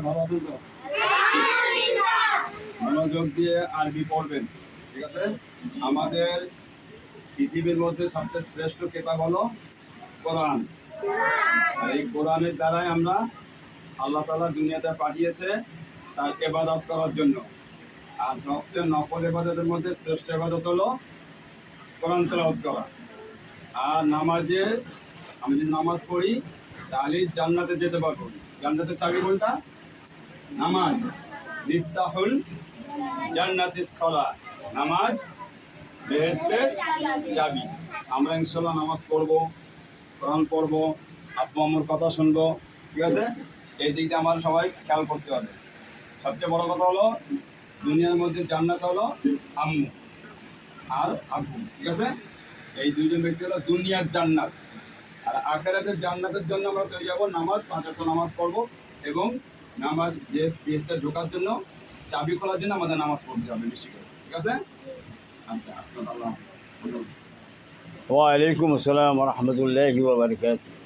ভালো আছেন তো? মনোযোগ দিয়ে আরবি পড়বেন, ঠিক আছে? আমাদের পৃথিবীর মধ্যে সবচেয়ে শ্রেষ্ঠ কিতাব হলো কোরআন। আর এই কোরআনের দ্বারাই আমরা আল্লাহ তাআলা দুনিয়াতে পাঠিয়েছে তার ইবাদত করার জন্য। আর সবচেয়ে নফল ইবাদতের মধ্যে শ্রেষ্ঠ ইবাদত হলো কোরআন তেলাওয়াত করা। আর নামাজে আমি যদি নামাজ পড়ি তাহলে জান্নাতে যেতে পারবো। জান্নাতের চাবি কোনটা? নামাজ। মিফতাহুল জান্নাতিস সালাত, নামাজ বেহেশতের চাবি। আমরা ইনশাআল্লাহ নামাজ পড়বো, কোরআন পড়বো, আব্বু আম্মুর কথা শুনবো, ঠিক আছে? এই দিকটা আমার সবাই খেয়াল করতে হবে। সবচেয়ে বড় কথা হলো দুনিয়ার মধ্যে জান্নাত হলো আম্মু আর আব্বু, ঠিক আছে? এই দুইজন ব্যক্তি হলো দুনিয়ার জান্নাত। আর আখিরাতের জান্নাতের জন্য আমরা তৈরি যাবো নামাজ, 5 ওয়াক্ত নামাজ পড়বো এবং নামাজ যে পেজটা ঢোকার জন্য চাবি খোলার জন্য আমাদের নামাজ পড়তে হবে বেশি করে, ঠিক আছে? আচ্ছা, আল্লাহ হাফেজ। ওয়ালাইকুম আসসালাম ওয়া রাহমাতুল্লাহি ওয়া বারাকাতুহু।